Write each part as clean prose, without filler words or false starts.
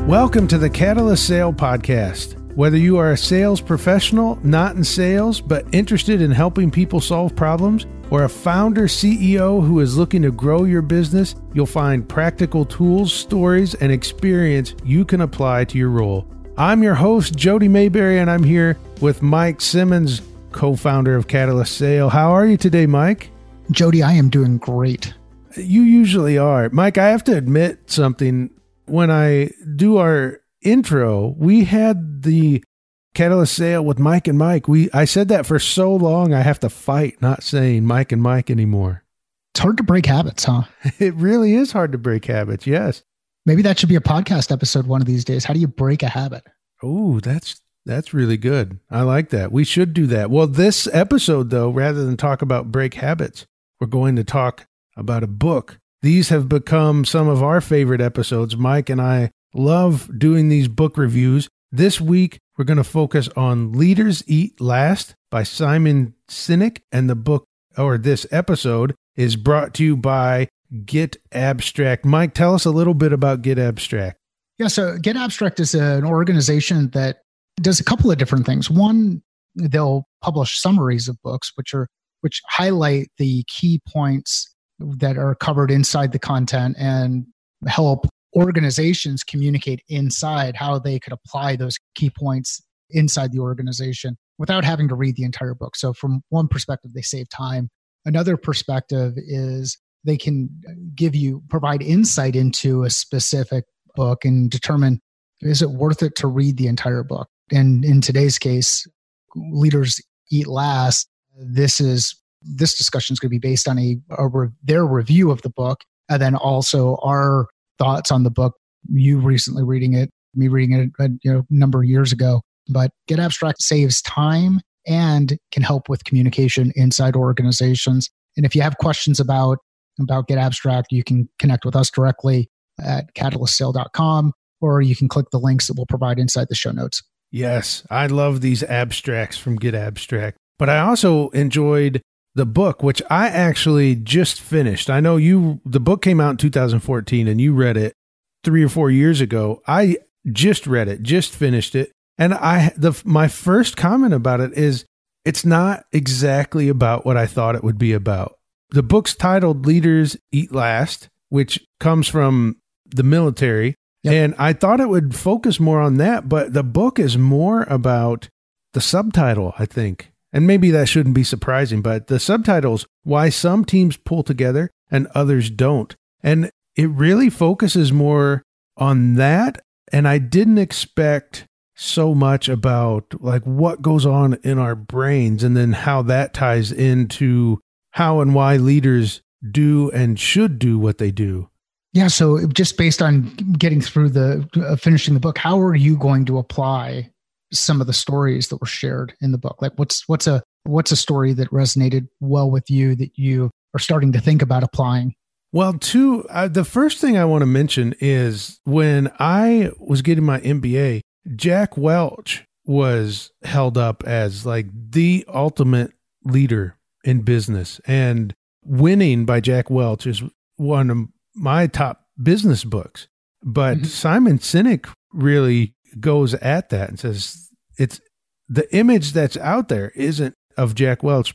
Welcome to the Catalyst Sale Podcast. Whether you are a sales professional, not in sales, but interested in helping people solve problems, or a founder CEO who is looking to grow your business, you'll find practical tools, stories, and experience you can apply to your role. I'm your host, Jody Mayberry, and I'm here with Mike Simmons, co-founder of Catalyst Sale. How are you today, Mike? Jody, I am doing great. You usually are. Mike, I have to admit something. When I do our intro, we had the Catalyst Sale with Mike and Mike. I said that for so long, I have to fight not saying Mike and Mike anymore. It's hard to break habits, huh? It really is hard to break habits, yes. Maybe that should be a podcast episode one of these days. How do you break a habit? Oh, that's really good. I like that. We should do that. Well, this episode, though, rather than talk about break habits, we're going to talk about a book. These have become some of our favorite episodes. Mike and I love doing these book reviews. This week, we're going to focus on Leaders Eat Last by Simon Sinek. And the book, or this episode, is brought to you by getAbstract. Mike, tell us a little bit about getAbstract. Yeah, so getAbstract is an organization that does a couple of different things. One, they'll publish summaries of books, which highlight the key points that are covered inside the content and help organizations communicate inside how they could apply those key points inside the organization without having to read the entire book. So from one perspective, they save time. Another perspective is they can provide insight into a specific book and determine, is it worth it to read the entire book? And in today's case, Leaders Eat Last, this discussion is going to be based on their review of the book, and then also our thoughts on the book. You recently reading it, me reading it a number of years ago. But getAbstract saves time and can help with communication inside organizations. And if you have questions about getAbstract, you can connect with us directly at catalystsale.com, or you can click the links that we'll provide inside the show notes. Yes, I love these abstracts from getAbstract. But I also enjoyed the book, which I actually just finished. I know the book came out in 2014 and you read it 3 or 4 years ago. I just read it, just finished it. And my first comment about it is it's not exactly about what I thought it would be about. The book's titled Leaders Eat Last, which comes from the military. Yep. And I thought it would focus more on that, but the book is more about the subtitle, I think. And maybe that shouldn't be surprising, but the subtitle's Why Some Teams Pull Together and Others Don't. And it really focuses more on that. And I didn't expect so much about like what goes on in our brains and then how that ties into how and why leaders do and should do what they do. Yeah. So just based on getting through finishing the book, how are you going to apply some of the stories that were shared in the book? Like what's a story that resonated well with you that you are starting to think about applying? Well, the first thing I want to mention is when I was getting my MBA, Jack Welch was held up as like the ultimate leader in business, and Winning by Jack Welch is one of my top business books. But Simon Sinek really goes at that and says it's the image that's out there isn't of Jack Welch.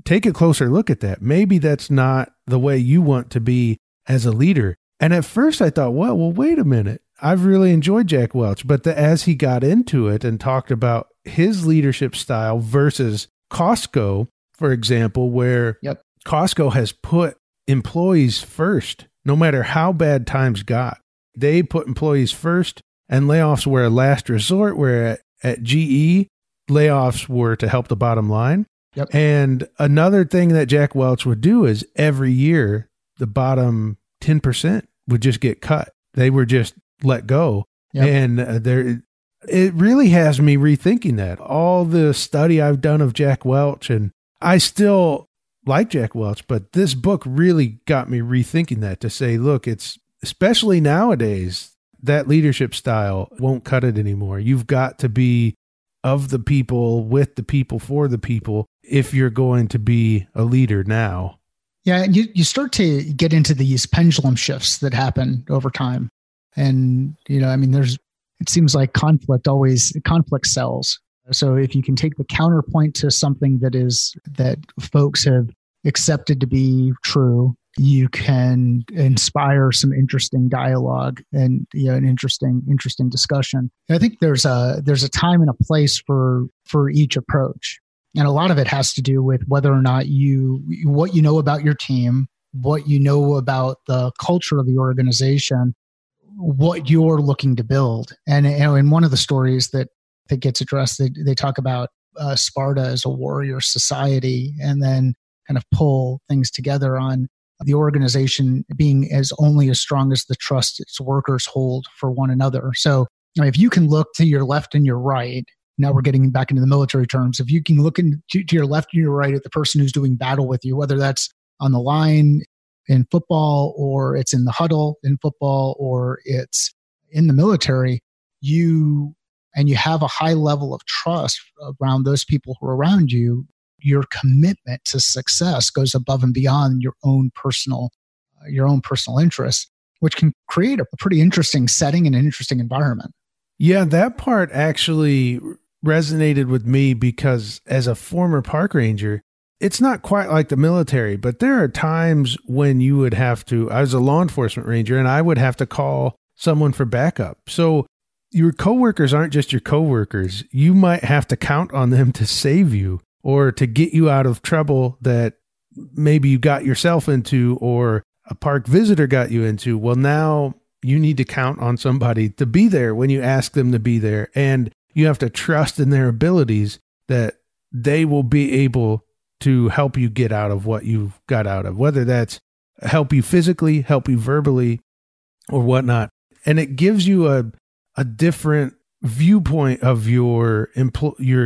Take a closer look at that. Maybe that's not the way you want to be as a leader. And at first I thought, well, wait a minute. I've really enjoyed Jack Welch. But as he got into it and talked about his leadership style versus Costco, for example, where Costco has put employees first, no matter how bad times got. They put employees first, and layoffs were a last resort, where at GE, layoffs were to help the bottom line. Yep. And another thing that Jack Welch would do is every year, the bottom 10% would just get cut. They were just let go. Yep. And it really has me rethinking that. All the study I've done of Jack Welch, and I still like Jack Welch, but this book really got me rethinking that, to say, look, it's especially nowadays, that leadership style won't cut it anymore. You've got to be of the people, with the people, for the people, if you're going to be a leader now. Yeah, you start to get into these pendulum shifts that happen over time. And, there's it seems like conflict sells. So if you can take the counterpoint to something that folks have accepted to be true, you can inspire some interesting dialogue and an interesting discussion. And I think there's a time and a place for each approach, and a lot of it has to do with whether or not what you know about your team, what you know about the culture of the organization, what you're looking to build. And in one of the stories that gets addressed, they talk about Sparta as a warrior society, and then kind of pull things together on the organization being only as strong as the trust its workers hold for one another. So if you can look to your left and your right, now we're getting back into the military terms, if you can look to your left and your right at the person who's doing battle with you, whether that's on the line in football, or it's in the huddle in football, or it's in the military, you have a high level of trust around those people who are around you, your commitment to success goes above and beyond your own personal interests, which can create a pretty interesting setting and an interesting environment. Yeah, that part actually resonated with me because as a former park ranger, it's not quite like the military, but there are times when you would have to, I was a law enforcement ranger and I would have to call someone for backup. So your coworkers aren't just your coworkers. You might have to count on them to save you or to get you out of trouble that maybe you got yourself into or a park visitor got you into. Well, now you need to count on somebody to be there when you ask them to be there. And you have to trust in their abilities that they will be able to help you get out of what you've got out of, whether that's help you physically, help you verbally, or whatnot. And it gives you a different viewpoint of your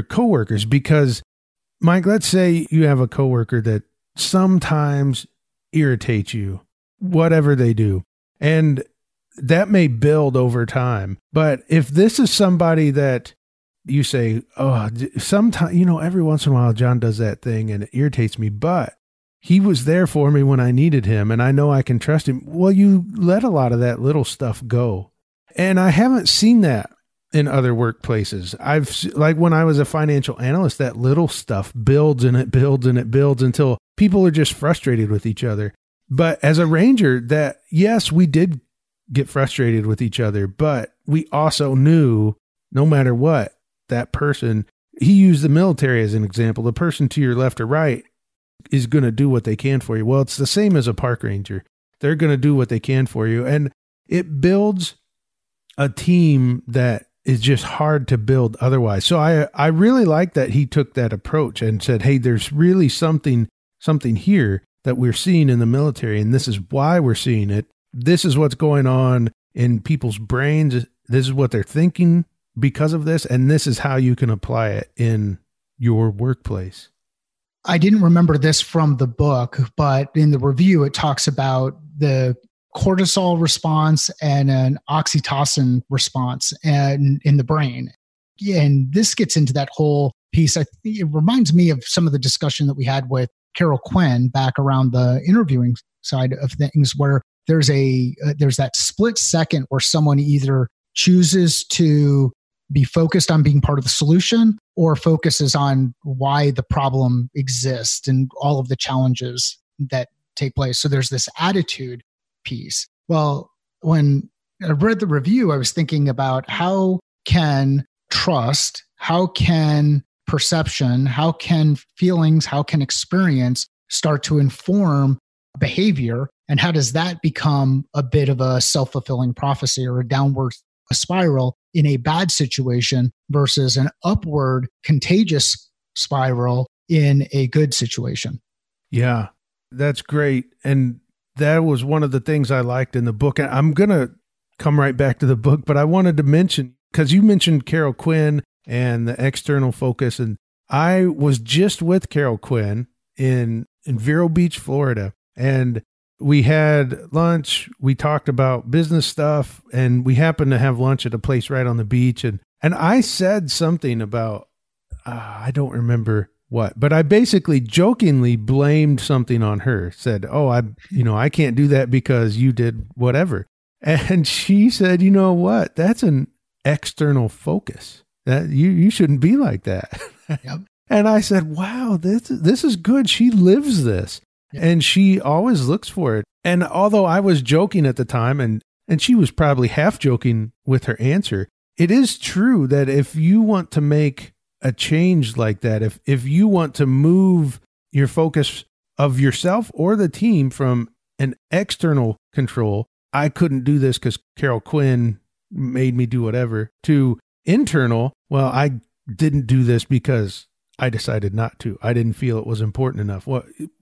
coworkers, because Mike, let's say you have a coworker that sometimes irritates you, whatever they do, and that may build over time. But if this is somebody that you say, oh, sometimes, every once in a while, John does that thing and it irritates me, but he was there for me when I needed him and I know I can trust him. Well, you let a lot of that little stuff go. And I haven't seen that in other workplaces. Like when I was a financial analyst, that little stuff builds and it builds and it builds until people are just frustrated with each other. But as a ranger, yes, we did get frustrated with each other, but we also knew no matter what, that person, he used the military as an example, the person to your left or right is going to do what they can for you. Well, it's the same as a park ranger. They're going to do what they can for you. And it builds a team that is just hard to build otherwise. So I really like that he took that approach and said, hey, there's really something here that we're seeing in the military, and this is why we're seeing it. This is what's going on in people's brains. This is what they're thinking because of this, and this is how you can apply it in your workplace. I didn't remember this from the book, but in the review, it talks about the cortisol response and an oxytocin response and in the brain. And this gets into that whole piece. I think it reminds me of some of the discussion that we had with Carol Quinn back around the interviewing side of things, where there's that split second where someone either chooses to be focused on being part of the solution or focuses on why the problem exists and all of the challenges that take place. So there's this attitude piece. Well, when I read the review, I was thinking about how can trust, how can perception, how can feelings, how can experience start to inform behavior, and how does that become a bit of a self-fulfilling prophecy or a downward spiral in a bad situation versus an upward contagious spiral in a good situation. Yeah, that's great. And that was one of the things I liked in the book. And I'm going to come right back to the book, but I wanted to mention, because you mentioned Carol Quinn and the external focus. And I was just with Carol Quinn in Vero Beach, Florida. And we had lunch, we talked about business stuff, and we happened to have lunch at a place right on the beach. And I said something about, I don't remember what, but I basically jokingly blamed something on her, said, oh, I can't do that because you did whatever. And she said, you know what, that's an external focus. That you shouldn't be like that. Yep. And I said, wow, this is good. She lives this. Yep. And she always looks for it. And although I was joking at the time, and she was probably half joking with her answer, it is true that if you want to make a change like that, if you want to move your focus of yourself or the team from an external control, I couldn't do this because Carol Quinn made me do whatever, to internal, well, I didn't do this because I decided not to. I didn't feel it was important enough.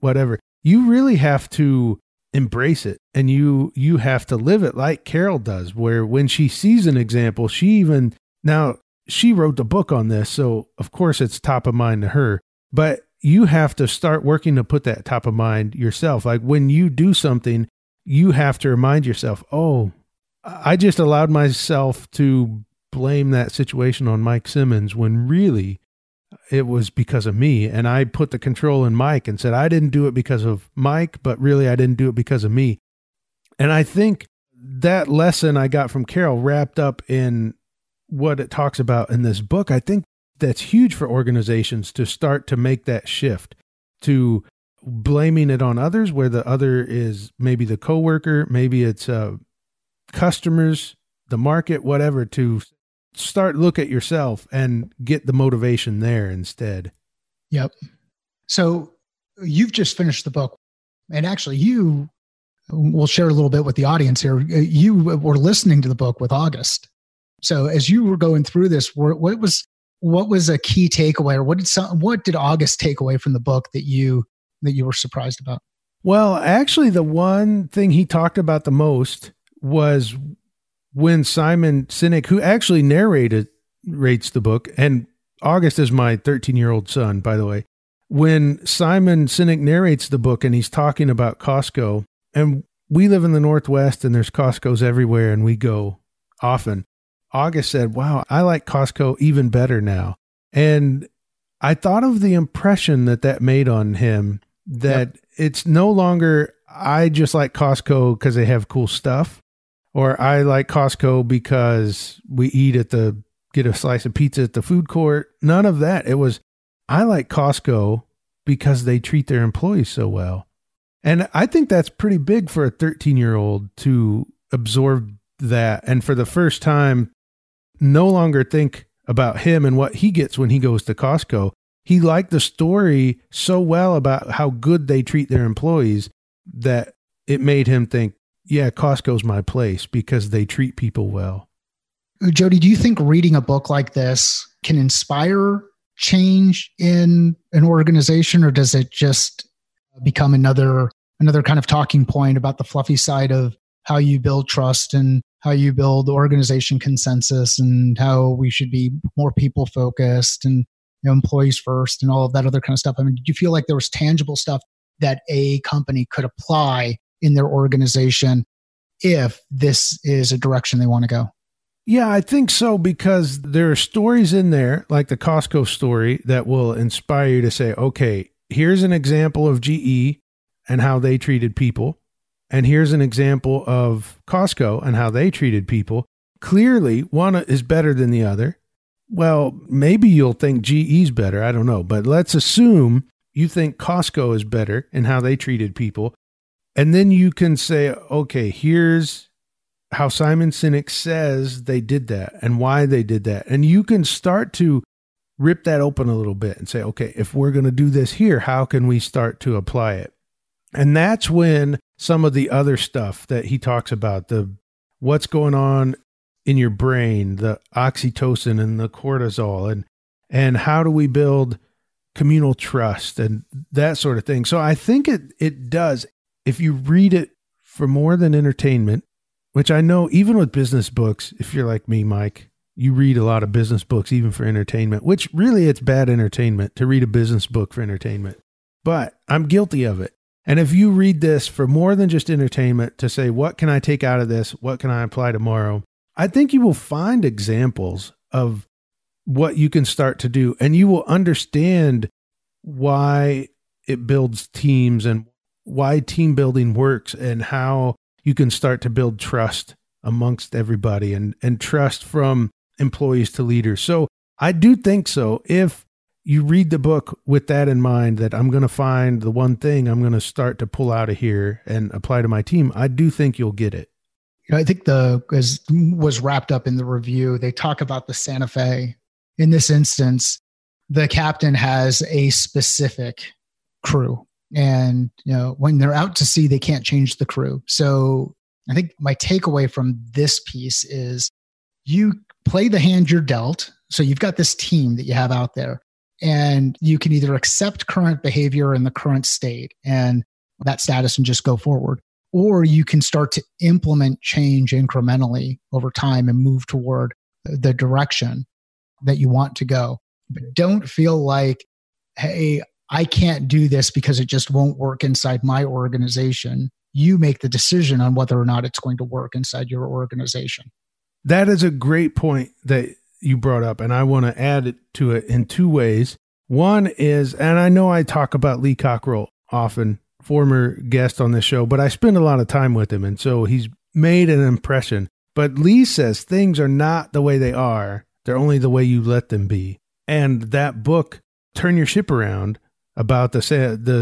Whatever. You really have to embrace it, and you have to live it like Carol does, where when she sees an example, she wrote the book on this, so of course it's top of mind to her, but you have to start working to put that top of mind yourself. Like when you do something, you have to remind yourself, oh, I just allowed myself to blame that situation on Mike Simmons when really it was because of me. And I put the control in Mike and said, I didn't do it because of Mike, but really I didn't do it because of me. And I think that lesson I got from Carol wrapped up in what it talks about in this book. I think that's huge for organizations to start to make that shift to blaming it on others, where the other is maybe the coworker, maybe it's customers, the market, whatever, to start look at yourself and get the motivation there instead. Yep. So you've just finished the book, and actually we'll share a little bit with the audience here. You were listening to the book with August. So as you were going through this, what was a key takeaway, or what did August take away from the book that you were surprised about? Well, actually, the one thing he talked about the most was when Simon Sinek, who actually narrates the book, and August is my 13-year-old son, by the way, when Simon Sinek narrates the book and he's talking about Costco, and we live in the Northwest and there's Costco's everywhere and we go often. August said, wow, I like Costco even better now. And I thought of the impression that made on him, that It's no longer, I just like Costco because they have cool stuff, or I like Costco because we get a slice of pizza at the food court. None of that. It was, I like Costco because they treat their employees so well. And I think that's pretty big for a 13-year-old to absorb that. And for the first time, no longer think about him and what he gets when he goes to Costco. He liked the story so well about how good they treat their employees that it made him think, yeah, Costco's my place because they treat people well. Jody, do you think reading a book like this can inspire change in an organization, or does it just become another kind of talking point about the fluffy side of how you build trust and how you build organization consensus and how we should be more people focused and employees first and all of that other kind of stuff? I mean, did you feel like there was tangible stuff that a company could apply in their organization if this is a direction they want to go? Yeah, I think so, because there are stories in there, like the Costco story, that will inspire you to say, okay, here's an example of GE and how they treated people. And here's an example of Costco and how they treated people. Clearly, one is better than the other. Well, maybe you'll think GE's better. I don't know. But let's assume you think Costco is better in how they treated people. And then you can say, okay, here's how Simon Sinek says they did that and why they did that. And you can start to rip that open a little bit and say, okay, if we're going to do this here, how can we start to apply it? And that's when some of the other stuff that he talks about, the what's going on in your brain, the oxytocin and the cortisol, and how do we build communal trust and that sort of thing. So I think it does. If you read it for more than entertainment, which I know even with business books, if you're like me, Mike, you read a lot of business books even for entertainment, which really it's bad entertainment to read a business book for entertainment. But I'm guilty of it. And if you read this for more than just entertainment to say, what can I take out of this? What can I apply tomorrow? I think you will find examples of what you can start to do, and you will understand why it builds teams and why team building works and how you can start to build trust amongst everybody and trust from employees to leaders. So I do think so. If you read the book with that in mind, that I'm going to find the one thing I'm going to start to pull out of here and apply to my team, I do think you'll get it. I think as was wrapped up in the review, they talk about the Santa Fe. In this instance, the captain has a specific crew. And, when they're out to sea, they can't change the crew. So I think my takeaway from this piece is you play the hand you're dealt. So you've got this team that you have out there, and you can either accept current behavior in the current state and that status and just go forward, or you can start to implement change incrementally over time and move toward the direction that you want to go. But don't feel like, hey, I can't do this because it just won't work inside my organization. You make the decision on whether or not it's going to work inside your organization. That is a great point that you brought up, and I want to add to it in two ways. One is, and I know I talk about Lee Cockerell often, former guest on this show, but I spend a lot of time with him, and so he's made an impression. But Lee says things are not the way they are. They're only the way you let them be. And that book, Turn Your Ship Around, about the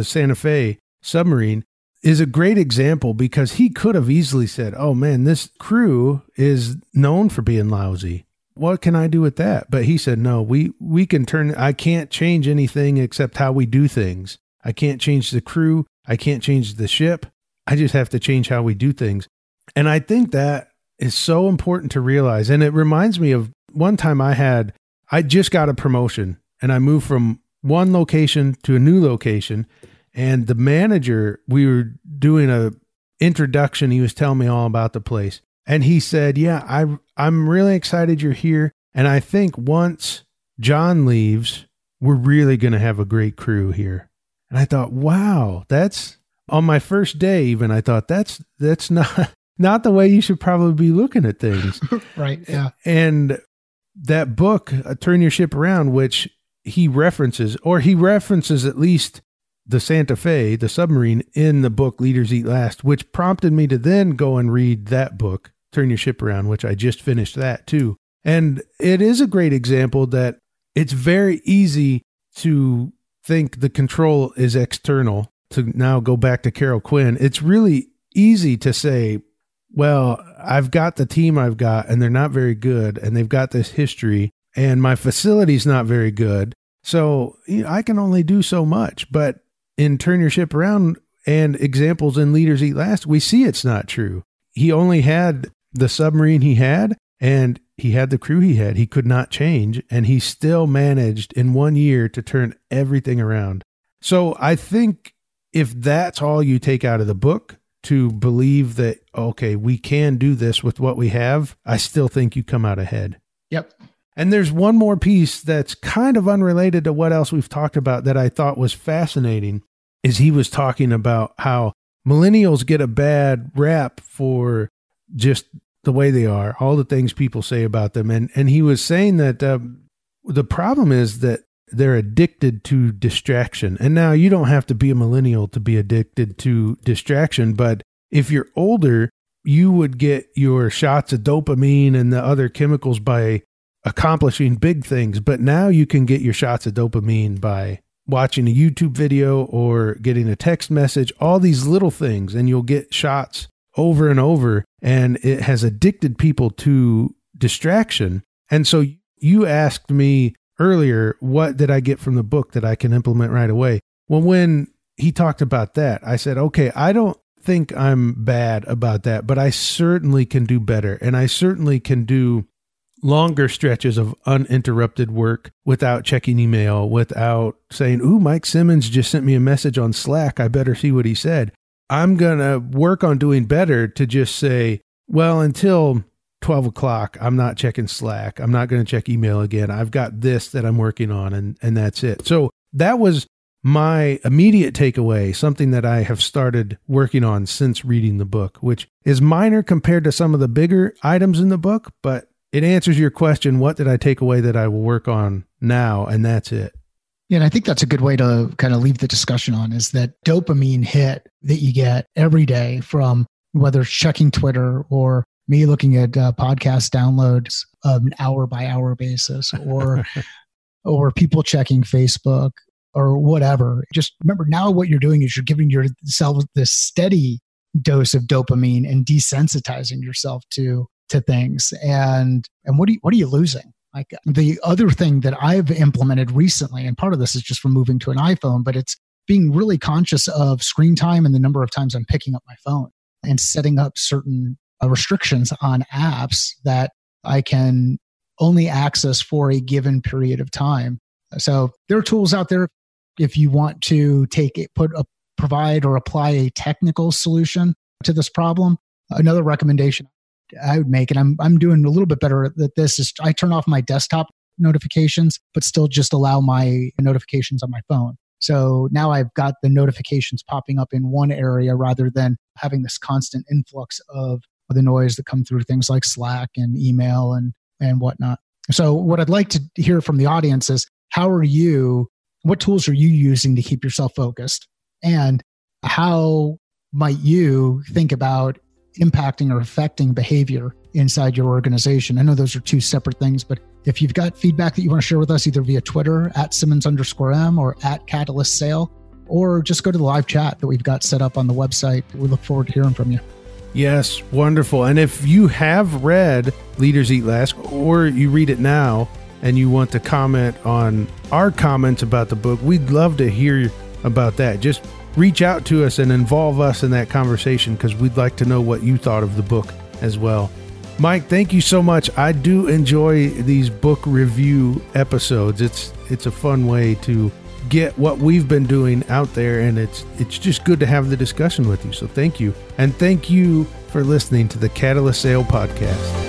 Santa Fe submarine, is a great example, because he could have easily said, oh man, this crew is known for being lousy. What can I do with that? But he said, no, we can I can't change anything except how we do things. I can't change the crew. I can't change the ship. I just have to change how we do things. And I think that is so important to realize. And it reminds me of one time I just got a promotion, and I moved from one location to a new location. And the manager, we were doing a introduction. He was telling me all about the place. And he said, yeah, I'm really excited you're here. And I think once John leaves, we're really going to have a great crew here. And I thought, wow, that's on my first day even, I thought that's not the way you should probably be looking at things. Right. Yeah. And that book, Turn Your Ship Around, which he references at least the Santa Fe, the submarine, in the book Leaders Eat Last, which prompted me to then go and read that book, Turn Your Ship Around, which I just finished that too. And it is a great example that it's very easy to think the control is external. To now go back to Carol Quinn, it's really easy to say, well, I've got the team I've got, and they're not very good, and they've got this history, and my facility's not very good. So I can only do so much. But in Turn Your Ship Around and examples in Leaders Eat Last, we see it's not true. He only had the submarine he had, and he had the crew he had. He could not change, and he still managed in 1 year to turn everything around. So I think if that's all you take out of the book, to believe that, okay, we can do this with what we have, I still think you come out ahead. Yep. And there's one more piece that's kind of unrelated to what else we've talked about that I thought was fascinating, is he was talking about how millennials get a bad rap for just the way they are, all the things people say about them. And he was saying that the problem is that they're addicted to distraction. And now you don't have to be a millennial to be addicted to distraction, but if you're older, you would get your shots of dopamine and the other chemicals by accomplishing big things. But now you can get your shots of dopamine by watching a YouTube video or getting a text message, all these little things, and you'll get shots over and over. And it has addicted people to distraction. And so you asked me earlier, what did I get from the book that I can implement right away? Well, when he talked about that, I said, okay, I don't think I'm bad about that, but I certainly can do better. And I certainly can do longer stretches of uninterrupted work without checking email, without saying, ooh, Mike Simmons just sent me a message on Slack. I better see what he said. I'm going to work on doing better to just say, well, until 12 o'clock, I'm not checking Slack. I'm not going to check email again. I've got this that I'm working on, and that's it. So that was my immediate takeaway, something that I have started working on since reading the book, which is minor compared to some of the bigger items in the book, but it answers your question, what did I take away that I will work on now? And that's it. Yeah, and I think that's a good way to kind of leave the discussion on, is that dopamine hit that you get every day from whether it's checking Twitter or me looking at podcast downloads an hour by hour basis, or people checking Facebook or whatever. Just remember, now what you're doing is you're giving yourself this steady dose of dopamine and desensitizing yourself to things. And what are you losing? Like, the other thing that I've implemented recently, and part of this is just from moving to an iPhone, but it's being really conscious of screen time and the number of times I'm picking up my phone, and setting up certain restrictions on apps that I can only access for a given period of time. So there are tools out there if you want to provide or apply a technical solution to this problem. Another recommendation I would make, and I'm doing a little bit better at this, is I turn off my desktop notifications, but still just allow my notifications on my phone. So now I've got the notifications popping up in one area rather than having this constant influx of the noise that come through things like Slack and email and whatnot. So what I'd like to hear from the audience is, what tools are you using to keep yourself focused? And how might you think about impacting or affecting behavior inside your organization? I know those are two separate things, but if you've got feedback that you want to share with us, either via Twitter @Simmons_M or @CatalystSale, or just go to the live chat that we've got set up on the website. We look forward to hearing from you. Yes, wonderful. And if you have read Leaders Eat Last, or you read it now and you want to comment on our comments about the book, we'd love to hear about that. Just reach out to us and involve us in that conversation, because we'd like to know what you thought of the book as well. Mike, thank you so much. I do enjoy these book review episodes. It's a fun way to get what we've been doing out there, and it's just good to have the discussion with you. So thank you. And thank you for listening to the Catalyst Sale Podcast.